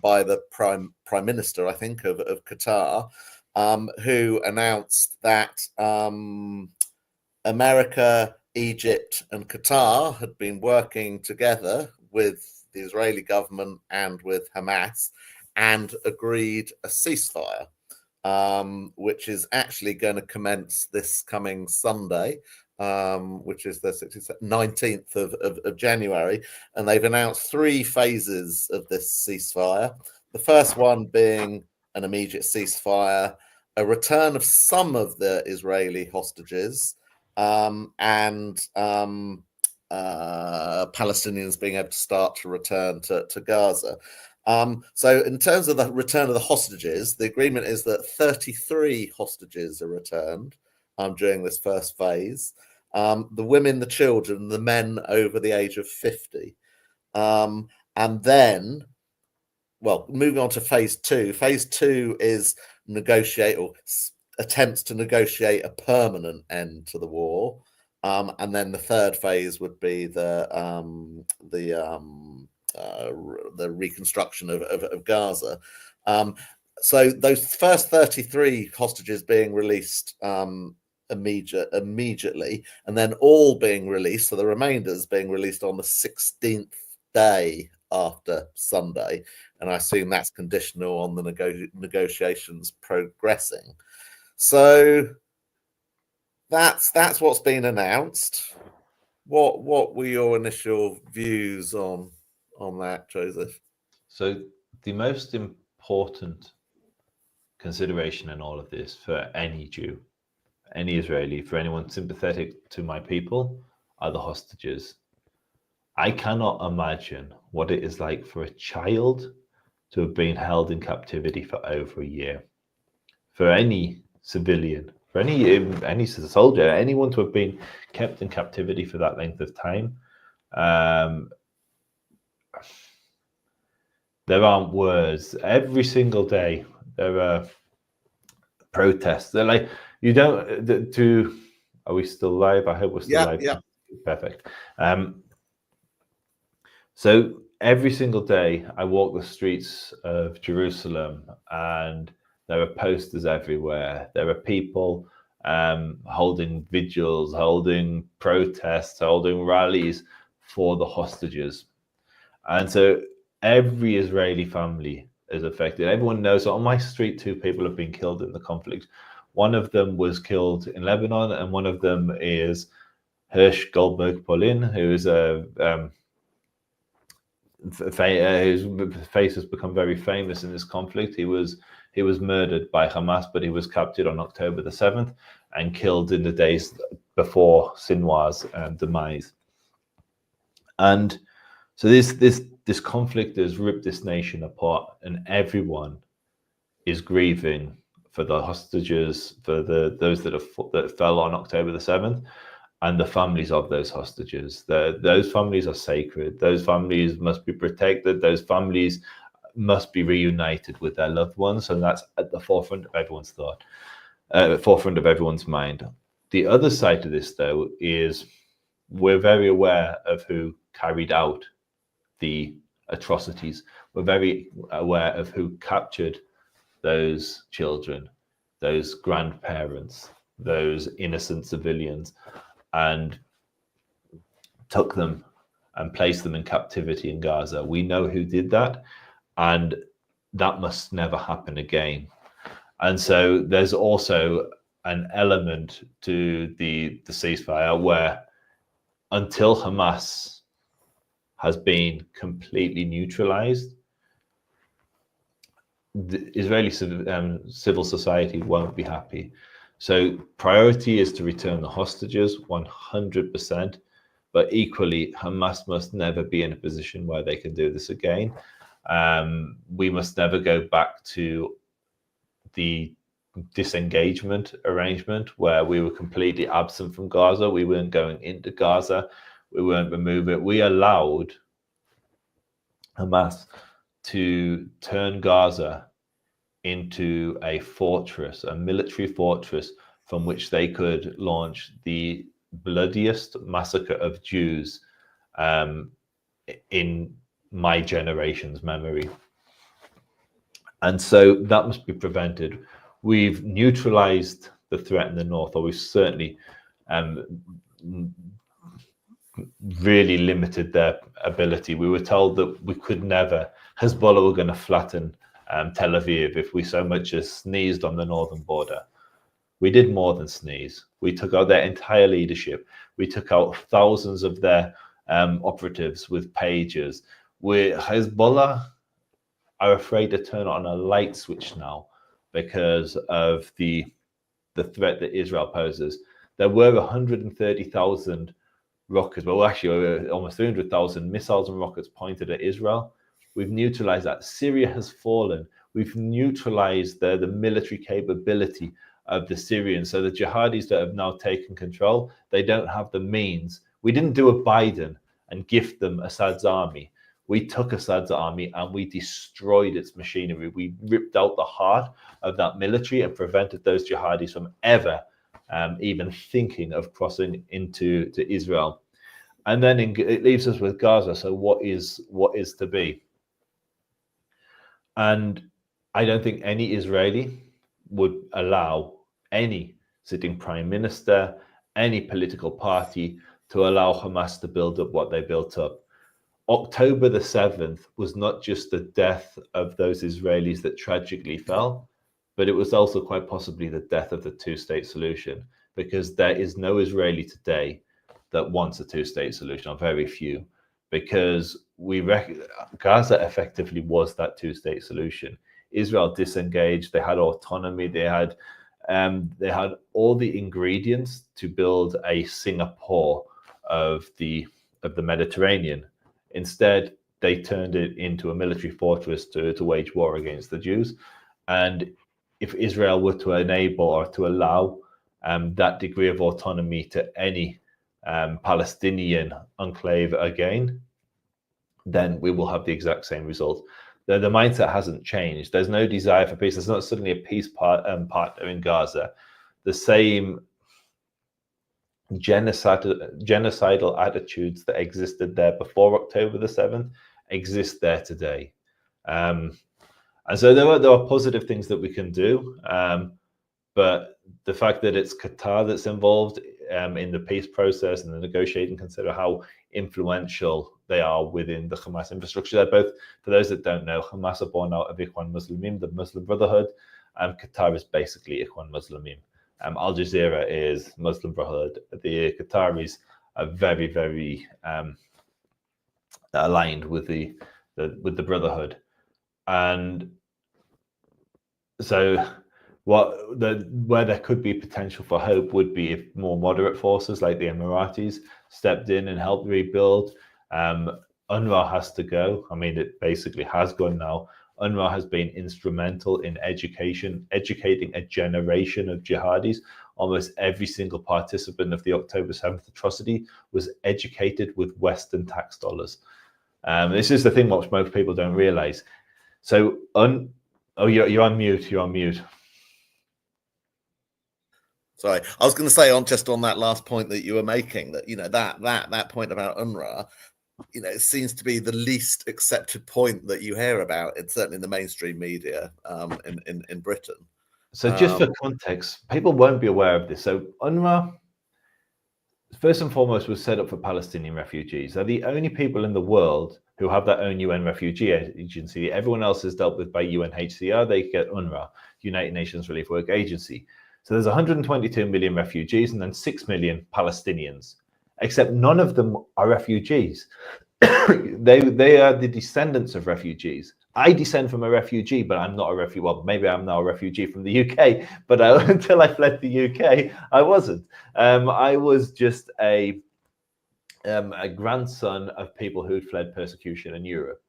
by the prime minister, I think, of Qatar, who announced that America, Egypt, and Qatar had been working together with the Israeli government and with Hamas and agreed a ceasefire, which is actually going to commence this coming Sunday, which is the 19th of January. And they've announced 3 phases of this ceasefire. The first one being an immediate ceasefire, a return of some of the Israeli hostages, and Palestinians being able to start to return to Gaza. So in terms of the return of the hostages, the agreement is that 33 hostages are returned during this first phase. The women, the children, the men over the age of 50. And then, well, moving on to phase 2. Phase 2 is attempts to negotiate a permanent end to the war. And then the third phase would be the reconstruction of Gaza. So those first 33 hostages being released immediately, and then all being released, so the remainders being released on the 16th day after Sunday. And I assume that's conditional on the negotiations progressing. So that's what's been announced. What were your initial views on that, Joseph? So the most important consideration in all of this for any Jew, any Israeli, for anyone sympathetic to my people, are the hostages. I cannot imagine what it is like for a child to have been held in captivity for over a year. For any civilian for any soldier, anyone to have been kept in captivity for that length of time. There aren't words. Every single day there are protests. They're like, you don't to. Are we still live? I hope we're still live. Yeah. Perfect. So every single day I walk the streets of Jerusalem, and there are posters everywhere. There are people holding vigils, holding protests, holding rallies for the hostages. And so every Israeli family is affected. Everyone knows that on my street, 2 people have been killed in the conflict. One of them was killed in Lebanon, and one of them is Hirsch Goldberg Polin, who is whose face has become very famous in this conflict. He was murdered by Hamas, but he was captured on October the 7th and killed in the days before Sinwar's demise. And so this conflict has ripped this nation apart, and everyone is grieving for the hostages, for those that fell on October the 7th, and the families of those hostages. Those families are sacred. Those families must be protected. Those families must be reunited with their loved ones, and that's at the forefront of everyone's thought, forefront of everyone's mind. The other side of this, though, is we're very aware of who carried out the atrocities. We're very aware of who captured those children, those grandparents, those innocent civilians, and took them and placed them in captivity in Gaza. We know who did that, and that must never happen again. And so there's also an element to the ceasefire where until Hamas has been completely neutralized, the Israeli civil society won't be happy. So priority is to return the hostages 100%, but equally Hamas must never be in a position where they can do this again. We must never go back to the disengagement arrangement where we were completely absent from Gaza. We weren't going into Gaza. We weren't removing. We allowed Hamas to turn Gaza into a fortress, a military fortress from which they could launch the bloodiest massacre of Jews in my generation's memory. And so that must be prevented. We've neutralized the threat in the north, or we've certainly really limited their ability. We were told that we could never, Hezbollah were going to flatten Tel Aviv if we so much as sneezed on the northern border. We did more than sneeze. We took out their entire leadership. We took out thousands of their operatives with pagers. Hezbollah are afraid to turn on a light switch now because of the threat that Israel poses. There were 130,000 rockets, well, actually almost 300,000 missiles and rockets pointed at Israel. We've neutralized that. Syria has fallen. We've neutralized the military capability of the Syrians. So the jihadis that have now taken control, they don't have the means. We didn't do a Biden and gift them Assad's army. We took Assad's army and we destroyed its machinery. We ripped out the heart of that military and prevented those jihadis from ever even thinking of crossing into Israel. And then it leaves us with Gaza. So what is to be? And I don't think any Israeli would allow any sitting prime minister, any political party to allow Hamas to build up what they built up. October the 7th was not just the death of those Israelis that tragically fell, but it was also quite possibly the death of the two-state solution, because there is no Israeli today that wants a two-state solution, or very few, because Gaza effectively was that two-state solution. Israel disengaged, they had autonomy, they had all the ingredients to build a Singapore of the Mediterranean. Instead, they turned it into a military fortress to wage war against the Jews. And if Israel were to enable or to allow that degree of autonomy to any Palestinian enclave again, then we will have the exact same result. The mindset hasn't changed. There's no desire for peace. There's not suddenly a peace partner in Gaza. The same genocidal attitudes that existed there before October the 7th exist there today. And so there are positive things that we can do. But the fact that it's Qatar that's involved in the peace process and the negotiating, consider how influential they are within the Hamas infrastructure. They're both, for those that don't know, Hamas are born out of Ikhwan Muslimin, the Muslim Brotherhood, and Qatar is basically Ikhwan Muslimin. Al Jazeera is Muslim Brotherhood. The Qataris are very, very aligned with the Brotherhood, and so where there could be potential for hope would be if more moderate forces like the Emiratis stepped in and helped rebuild. UNRWA has to go. I mean, it basically has gone now. UNRWA has been instrumental in educating a generation of jihadis. Almost every single participant of the October 7th atrocity was educated with Western tax dollars. This is the thing which most people don't realize. So, you're on mute. You're on mute. Sorry, I was going to say on that last point that you were making, that that point about UNRWA, it seems to be the least accepted point that you hear about. It's certainly in the mainstream media in Britain. So just for context, people won't be aware of this. So UNRWA, first and foremost, was set up for Palestinian refugees. They're the only people in the world who have their own UN refugee agency. Everyone else is dealt with by UNHCR. They get UNRWA, United Nations Relief Work Agency. So there's 122 million refugees and then 6 million Palestinians, except none of them are refugees. They are the descendants of refugees. I descend from a refugee, but I'm not a refugee. Well, maybe I'm now a refugee from the UK, but until I fled the UK, I wasn't. I was just a grandson of people who'd fled persecution in Europe.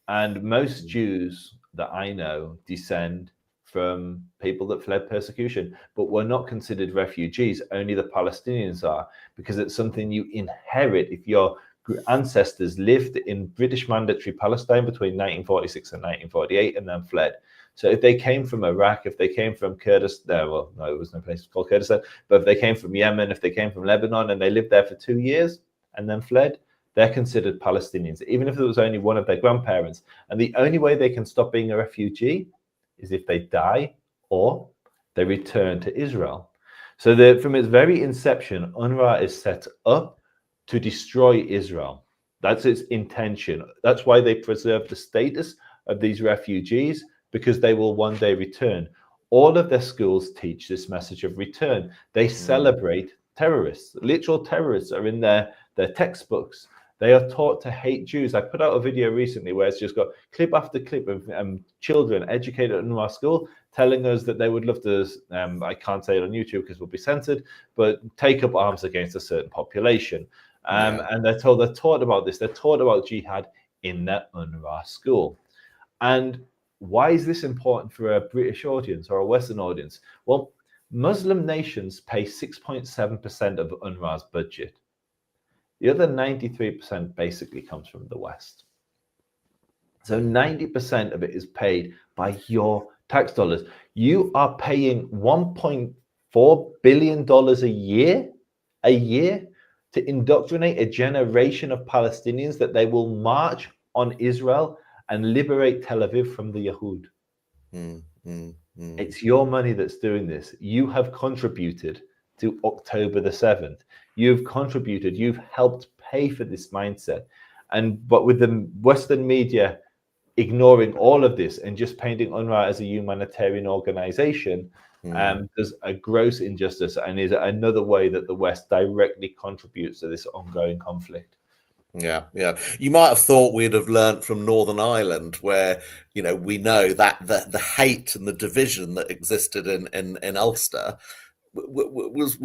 And most Jews that I know descend from people that fled persecution, but were not considered refugees. Only the Palestinians are, because it's something you inherit if your ancestors lived in British mandatory Palestine between 1946 and 1948 and then fled. So if they came from Iraq, if they came from Kurdistan, well, no, it was no place called Kurdistan, but if they came from Yemen, if they came from Lebanon and they lived there for 2 years and then fled, they're considered Palestinians, even if it was only one of their grandparents. And the only way they can stop being a refugee is if they die or they return to Israel. So from its very inception, UNRWA is set up to destroy Israel. That's its intention. That's why they preserve the status of these refugees, because they will one day return. All of their schools teach this message of return. They celebrate terrorists. Literal terrorists are in their textbooks. They are taught to hate Jews. I put out a video recently where it's just got clip after clip of children educated in our school telling us that they would love to, I can't say it on YouTube because we'll be censored, but take up arms against a certain population. And they're taught about this. They're taught about jihad in their UNRWA school. And why is this important for a British audience or a Western audience? Well, Muslim nations pay 6.7% of UNRWA's budget. The other 93% basically comes from the West. So 90% of it is paid by your tax dollars. You are paying $1.4 billion a year to indoctrinate a generation of Palestinians that they will march on Israel and liberate Tel Aviv from the Yahud. It's your money that's doing this. You have contributed to October the 7th. You've contributed, you've helped pay for this mindset. But with the Western media ignoring all of this and just painting UNRWA as a humanitarian organization, there's a gross injustice and is another way that the West directly contributes to this ongoing conflict. Yeah. You might have thought we'd have learned from Northern Ireland, where we know that the hate and the division that existed in Ulster was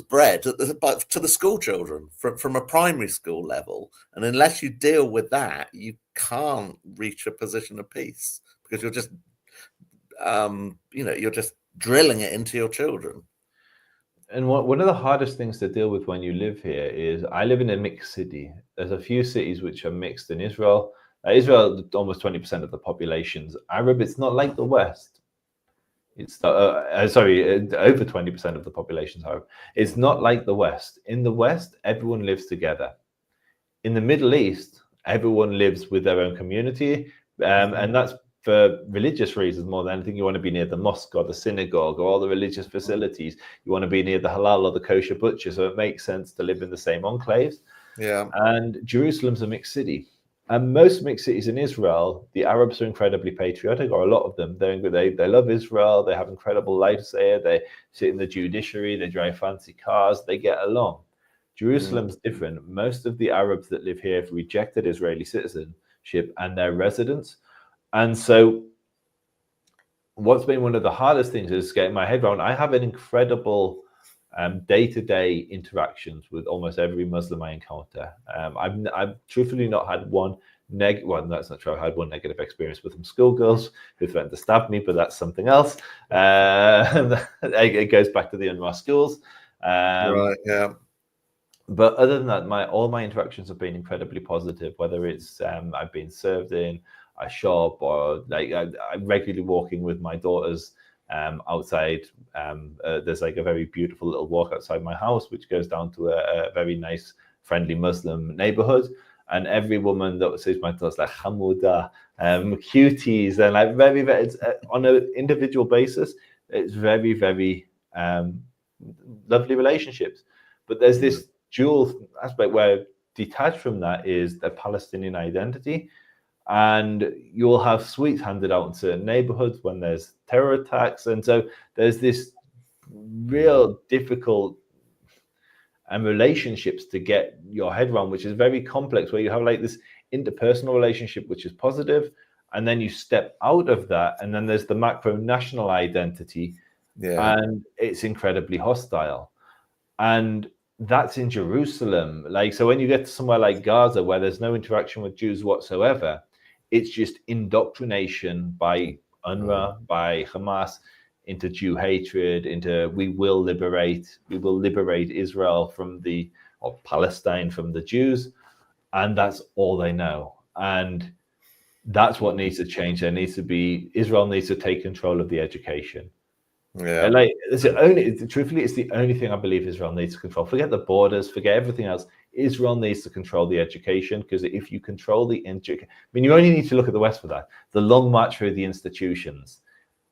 bred to the school children from a primary school level, and unless you deal with that, you can't reach a position of peace, because you're just you're just drilling it into your children. And one of the hardest things to deal with when you live here is I live in a mixed city. There's a few cities which are mixed in Israel. Israel, almost 20% of the population's Arab. It's not like the West. It's over 20% of the population's Arab. It's not like the West. In the West, everyone lives together. In the Middle East, everyone lives with their own community, and that's for religious reasons more than anything. You want to be near the mosque or the synagogue or all the religious facilities. You want to be near the halal or the kosher butcher, so it makes sense to live in the same enclaves. Yeah. And Jerusalem's a mixed city. And most mixed cities in Israel, the Arabs are incredibly patriotic, or a lot of them. They love Israel. They have incredible lives there. They sit in the judiciary. They drive fancy cars. They get along. Jerusalem's different. Most of the Arabs that live here have rejected Israeli citizenship and their residence. And so what's been one of the hardest things is getting my head around. I have an incredible day-to-day interactions with almost every Muslim I encounter. I've truthfully not had one well, that's not true. I had one negative experience with some schoolgirls who threatened to stab me, but that's something else. It goes back to the UNRWA schools. Right. Yeah. But other than that, all my interactions have been incredibly positive. Whether it's I've been served in a shop, or like I'm regularly walking with my daughters outside. There's like a very beautiful little walk outside my house, which goes down to a very nice, friendly Muslim neighborhood. And every woman that sees my daughters like Hamuda, cuties, and like very, very it's, on an individual basis, it's very, very lovely relationships. But there's this dual aspect where detached from that is the Palestinian identity. And you'll have sweets handed out in certain neighborhoods when there's terror attacks. And so there's this real difficult relationships to get your head around, which is very complex, where you have like this interpersonal relationship, which is positive, and then you step out of that, and then there's the macro national identity, and it's incredibly hostile. And that's in Jerusalem. Like, so when you get to somewhere like Gaza, where there's no interaction with Jews whatsoever, it's just indoctrination by UNRWA, by Hamas, into Jew hatred, into we will liberate Israel or Palestine from the Jews. And that's all they know. And that's what needs to change. Israel needs to take control of the education. Yeah. Like truthfully, it's the only thing I believe Israel needs to control. Forget the borders, forget everything else. Israel needs to control the education, because if you control the education, I mean, you only need to look at the West for that. The long march through the institutions.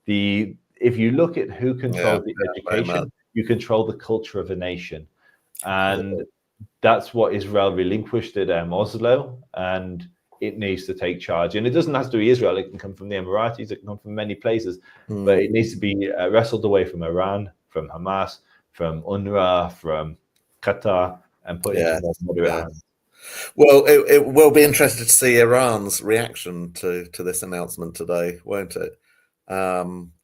If you look at who controls the education, you control the culture of a nation, and that's what Israel relinquished at Oslo, and it needs to take charge. And it doesn't have to be Israel. It can come from the Emiratis. It can come from many places. But it needs to be wrestled away from Iran, from Hamas, from UNRWA, from Qatar, and put into more moderate hands. Well, it will be interesting to see Iran's reaction to this announcement today, won't it?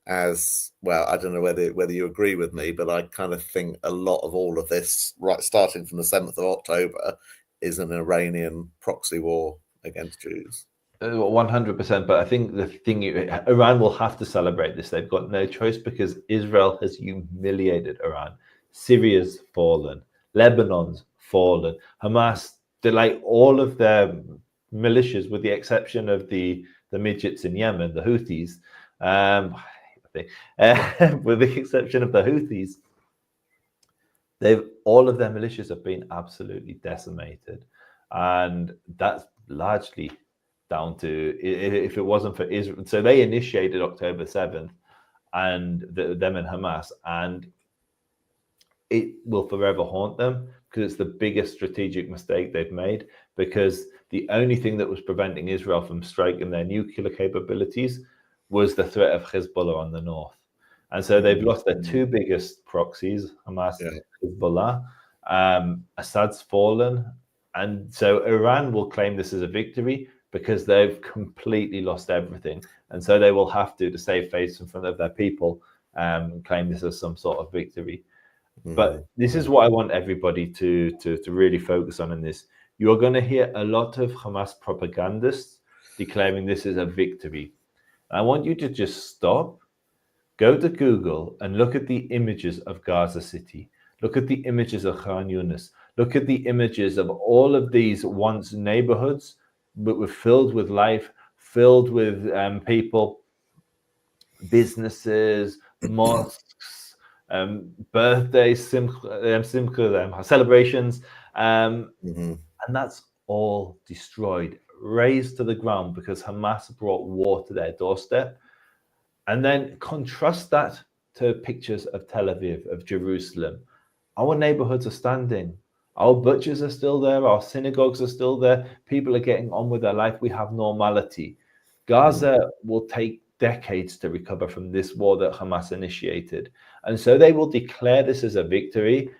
As well, I don't know whether you agree with me, but I kind of think a lot of all of this, right, starting from the 7th of October, is an Iranian proxy war against Jews. 100%. But I think the thing, Iran will have to celebrate this. They've got no choice, because Israel has humiliated Iran. Syria's fallen. Lebanon's fallen. Hamas, like all of their militias, with the exception of the midgets in Yemen, the Houthis, with the exception of the Houthis, all of their militias have been absolutely decimated. And that's largely down to, if it wasn't for Israel. So they initiated October 7th, and them and Hamas, and it will forever haunt them, because it's the biggest strategic mistake they've made, because the only thing that was preventing Israel from striking their nuclear capabilities was the threat of Hezbollah on the north. And so they've lost their two biggest proxies, Hamas and Hezbollah. Assad's fallen. And so Iran will claim this as a victory, because they've completely lost everything. And so they will have to save face in front of their people, claim this as some sort of victory. But this is what I want everybody to really focus on in this. You're going to hear a lot of Hamas propagandists declaring this is a victory. I want you to just stop, go to Google, and look at the images of Gaza City. Look at the images of Khan Yunis. Look at the images of all of these once neighborhoods, but were filled with life, filled with people, businesses, mosques, birthdays, simcha, celebrations, Mm-hmm. and that's all destroyed, razed to the ground because Hamas brought war to their doorstep. And then contrast that to pictures of Tel Aviv, of Jerusalem. Our neighborhoods are standing. Our butchers are still there. Our synagogues are still there. People are getting on with their life. We have normality. Gaza will take decades to recover from this war that Hamas initiated. And so they will declare this as a victory,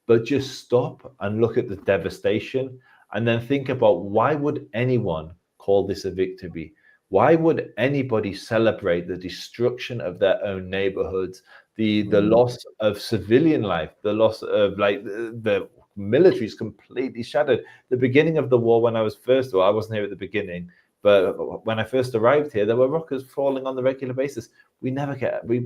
but just stop and look at the devastation and then think about, why would anyone call this a victory? Why would anybody celebrate the destruction of their own neighborhoods, the loss of civilian life, the loss of the military is completely shattered? The beginning of the war, when I wasn't here at the beginning, but when I first arrived here, there were rockets falling on the regular basis. We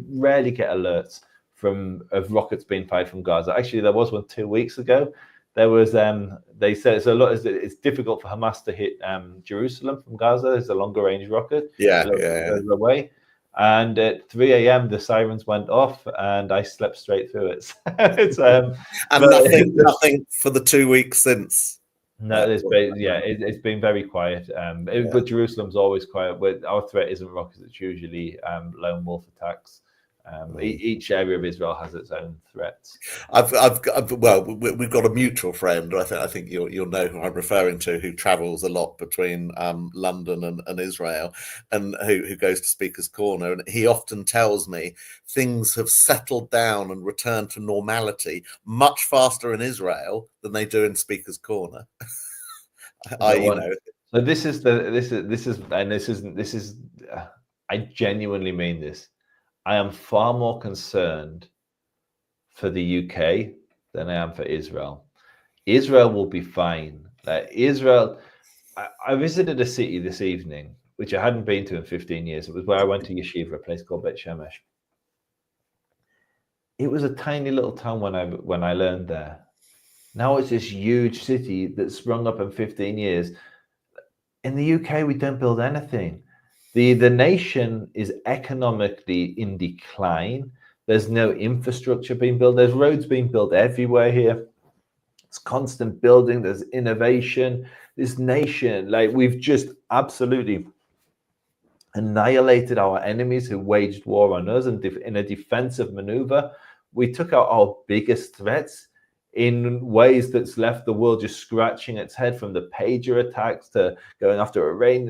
rarely get alerts of rockets being fired from Gaza. Actually, there was one 2 weeks ago. There was they said it's difficult for Hamas to hit Jerusalem from Gaza. It's a longer range rocket. Further away. And at 3 a.m. the sirens went off, and I slept straight through it. It's and nothing for the 2 weeks since. No, it's been very quiet. But Jerusalem's always quiet. But our threat isn't rockets; it's usually lone wolf attacks. Each area of Israel has its own threats. We've got a mutual friend. I think you'll know who I'm referring to, who travels a lot between London and Israel, and who goes to Speaker's Corner. And he often tells me things have settled down and returned to normality much faster in Israel than they do in Speaker's Corner. So this is I genuinely mean this. I am far more concerned for the UK than I am for Israel. Israel will be fine. Israel, I visited a city this evening, which I hadn't been to in 15 years. It was where I went to yeshiva, a place called Bet Shemesh. It was a tiny little town when I learned there. Now it's this huge city that's sprung up in 15 years. In the UK, we don't build anything. The nation is economically in decline. There's no infrastructure being built. There's roads being built everywhere here. It's constant building. There's innovation. This nation, we've just absolutely annihilated our enemies who waged war on us, and in a defensive maneuver, we took out our biggest threats in ways that's left the world just scratching its head, from the pager attacks to going after Iran,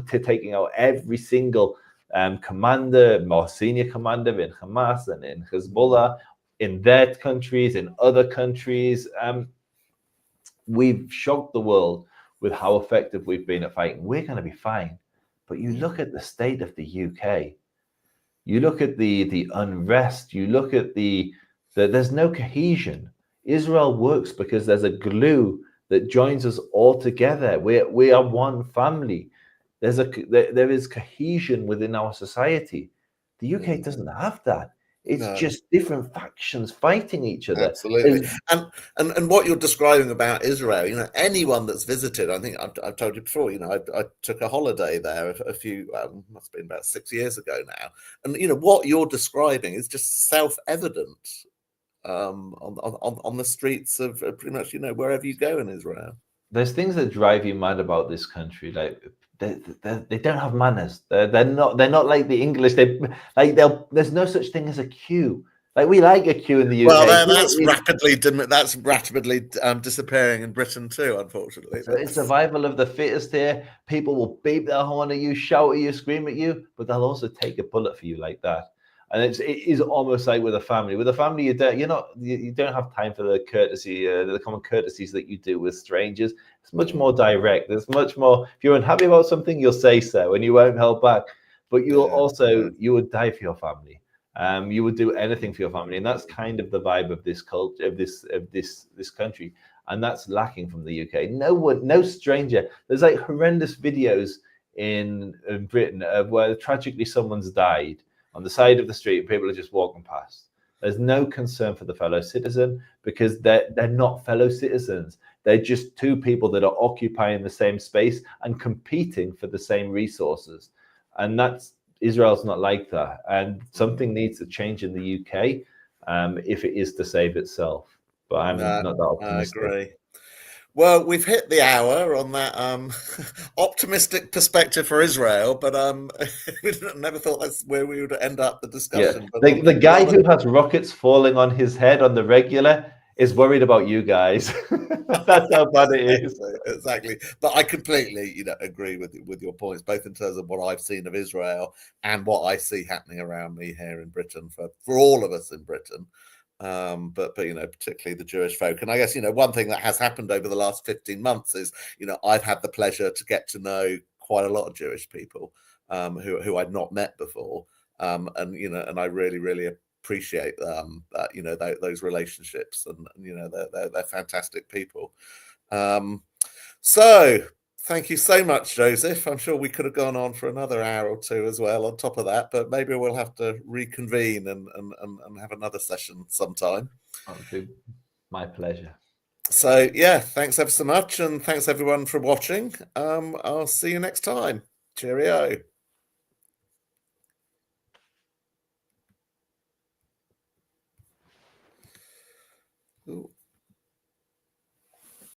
to taking out every single more senior commander in Hamas and in Hezbollah, in their countries, in other countries. We've shocked the world with how effective we've been at fighting. We're going to be fine. But you look at the state of the UK, you look at the unrest, you look at there's no cohesion. Israel works because there's a glue that joins us all together. We are one family. There is cohesion within our society. The UK doesn't have that. It's just different factions fighting each other. Absolutely. And what you're describing about Israel, anyone that's visited, I think I've told you before, I took a holiday there a few, must have been about 6 years ago now. And, what you're describing is just self-evident on the streets of pretty much, wherever you go in Israel. There's things that drive you mad about this country. They don't have manners. They're not like the English. There's no such thing as a queue. We like a queue in the UK. Well, that's rapidly disappearing in Britain too, unfortunately. So it's survival of the fittest here. People will beep their horn at you, shout at you, scream at you, but they'll also take a bullet for you like that. And it is almost like with a family. With a family, you don't have time for the courtesy, the common courtesies that you do with strangers. It's much more direct. There's much more. If you're unhappy about something, you'll say so, and you won't hold back. But you would die for your family. You would do anything for your family, and that's kind of the vibe of this culture, of this country, and that's lacking from the UK. No stranger. There's horrendous videos in Britain of where tragically someone's died on the side of the street. People are just walking past. There's no concern for the fellow citizen, because they're not fellow citizens. They're just two people that are occupying the same space and competing for the same resources. And Israel's not like that. And something needs to change in the UK if it is to save itself. But I'm not that optimistic. I agree. Well, we've hit the hour on that optimistic perspective for Israel, but we never thought that's where we would end up the discussion. Yeah, But the guy who has rockets falling on his head on the regular is worried about you guys. That's how bad it is. Exactly. But I completely, agree with your points, both in terms of what I've seen of Israel and what I see happening around me here in Britain for all of us in Britain. But particularly the Jewish folk. And I guess one thing that has happened over the last 15 months is I've had the pleasure to get to know quite a lot of Jewish people who I'd not met before, and I really appreciate those relationships, and they're fantastic people. So thank you so much, Joseph. I'm sure we could have gone on for another hour or two as well on top of that, but maybe we'll have to reconvene and have another session sometime. It'll be my pleasure. So yeah, thanks ever so much, and thanks everyone for watching. I'll see you next time. Cheerio. Ooh.